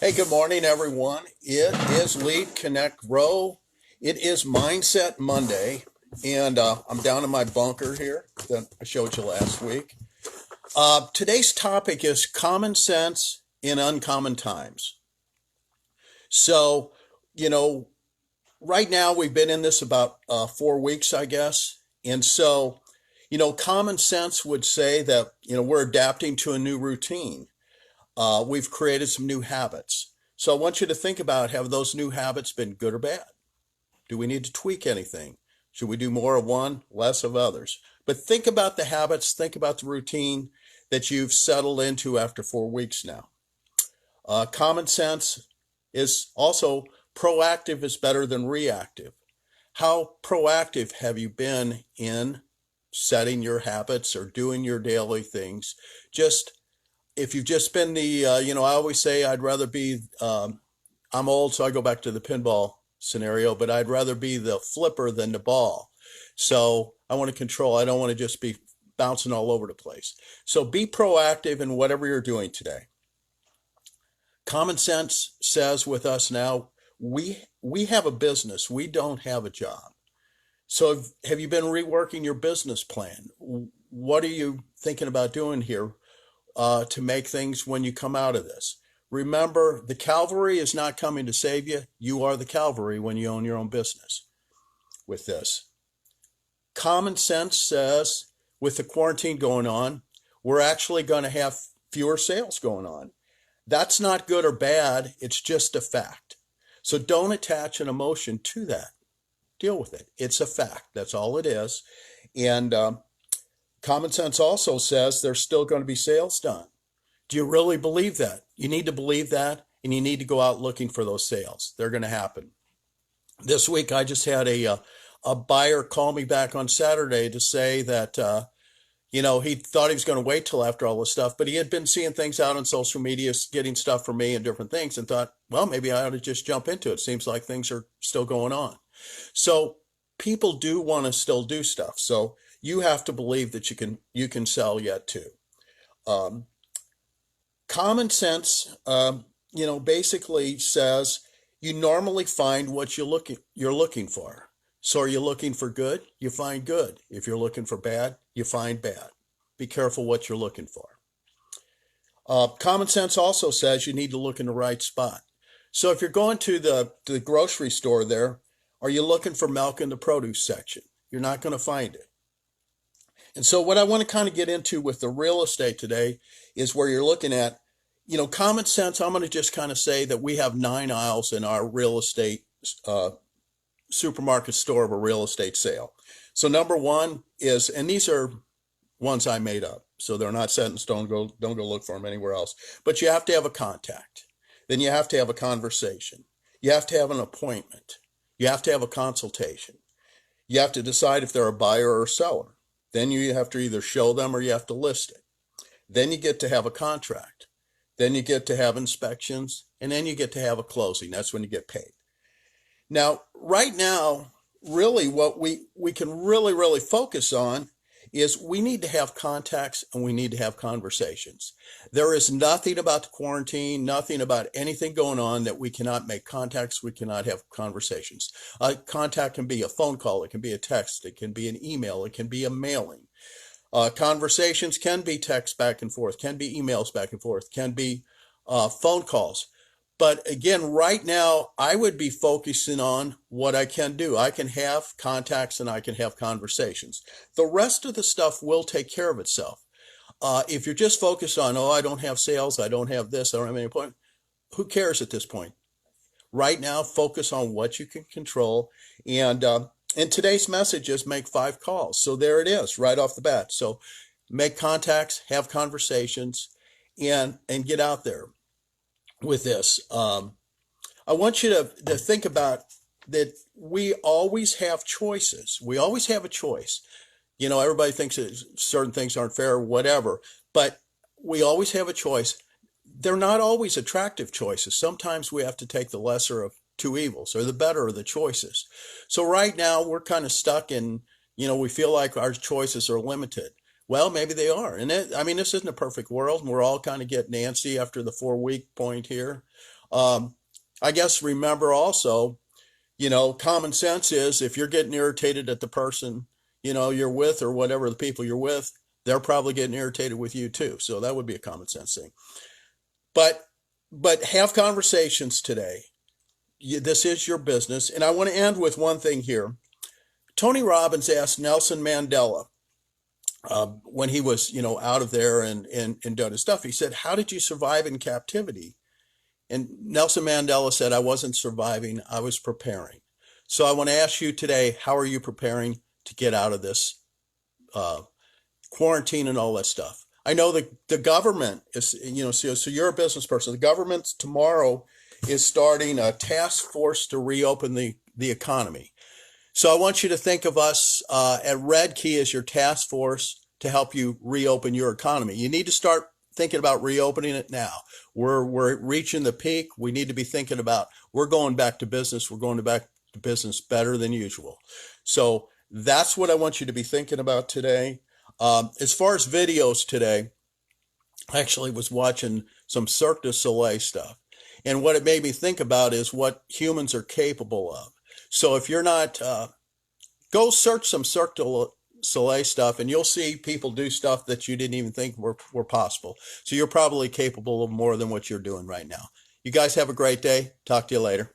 Hey, good morning, everyone. It is Lead Connect Grow. It is Mindset Monday, and I'm down in my bunker here that I showed you last week. Today's topic is common sense in uncommon times. So, you know, right now we've been in this about 4 weeks, I guess. And so, common sense would say that, we're adapting to a new routine. We've created some new habits. So I want you to think about, have those new habits been good or bad? Do we need to tweak anything? Should we do more of one, less of others? But think about the habits, think about the routine that you've settled into after 4 weeks now. Common sense is also proactive is better than reactive. How proactive have you been in setting your habits or doing your daily things? Just if you've just been I always say I'd rather be, I'm old, so I go back to the pinball scenario, but I'd rather be the flipper than the ball. So I want to control. I don't want to just be bouncing all over the place. So be proactive in whatever you're doing today. Common sense says with us now, we have a business. We don't have a job. So have you been reworking your business plan? What are you thinking about doing here? To make things when you come out of this. Remember, the cavalry is not coming to save you. You are the cavalry when you own your own business with this. Common sense says with the quarantine going on, we're actually going to have fewer sales going on. That's not good or bad. It's just a fact. So don't attach an emotion to that. Deal with it. It's a fact. That's all it is. And common sense also says there's still going to be sales done. Do you really believe that? You need to believe that, and you need to go out looking for those sales. They're going to happen. This week, I just had a buyer call me back on Saturday to say that, he thought he was going to wait till after all this stuff, but he had been seeing things out on social media, getting stuff from me and different things, and thought, well, maybe I ought to just jump into it. Seems like things are still going on. So people do want to still do stuff. So you have to believe that you can sell yet too. Common sense, basically says you normally find what you're looking for. So are you looking for good? You find good. If you're looking for bad, you find bad. Be careful what you're looking for. Common sense also says you need to look in the right spot. So if you're going to the grocery store there, are you looking for milk in the produce section? You're not going to find it. And so what I want to kind of get into with the real estate today is where you're looking at, common sense. I'm going to just kind of say that we have 9 aisles in our real estate supermarket store of a real estate sale. So number one is, and these are ones I made up, so they're not set in stone. Don't go look for them anywhere else. But you have to have a contact. Then you have to have a conversation. You have to have an appointment. You have to have a consultation. You have to decide if they're a buyer or a seller. Then you have to either show them or you have to list it. Then you get to have a contract. Then you get to have inspections. And then you get to have a closing. That's when you get paid. Now, right now, really what we can really focus on is we need to have contacts and we need to have conversations. There is nothing about the quarantine, nothing about anything going on that we cannot make contacts, we cannot have conversations. A contact can be a phone call, it can be a text, it can be an email, it can be a mailing. Conversations can be text back and forth, can be emails back and forth, can be phone calls. But again, right now, I would be focusing on what I can do. I can have contacts and I can have conversations. The rest of the stuff will take care of itself. If you're just focused on, I don't have sales, I don't have this, I don't have any appointment, who cares at this point? Right now, focus on what you can control. And today's message is make 5 calls. So there it is, right off the bat. So make contacts, have conversations, and get out there with this. I want you to think about that we always have choices. We always have a choice. Everybody thinks that certain things aren't fair or whatever, but we always have a choice. They're not always attractive choices. Sometimes we have to take the lesser of 2 evils or the better of the choices. So right now we're kind of stuck in, we feel like our choices are limited. Well, maybe they are. And this isn't a perfect world. And we're all kind of getting antsy after the 4-week point here. I guess remember also, common sense is if you're getting irritated at the person, you're with or whatever the people you're with, they're probably getting irritated with you too. So that would be a common sense thing. But have conversations today. This is your business. And I want to end with one thing here. Tony Robbins asked Nelson Mandela when he was, out of there and done his stuff. He said, "How did you survive in captivity?" And Nelson Mandela said, "I wasn't surviving, I was preparing." So I want to ask you today, how are you preparing to get out of this quarantine and all that stuff? I know the government is, so you're a business person. The government tomorrow is starting a task force to reopen the economy. So I want you to think of us at RedKey as your task force to help you reopen your economy. You need to start thinking about reopening it now. We're reaching the peak. We need to be thinking about, we're going back to business. We're going back to business better than usual. So that's what I want you to be thinking about today. As far as videos today, I actually was watching some Cirque du Soleil stuff. And what it made me think about is what humans are capable of. So if you're not, go search some Cirque du Soleil stuff and you'll see people do stuff that you didn't even think were possible. So you're probably capable of more than what you're doing right now. You guys have a great day. Talk to you later.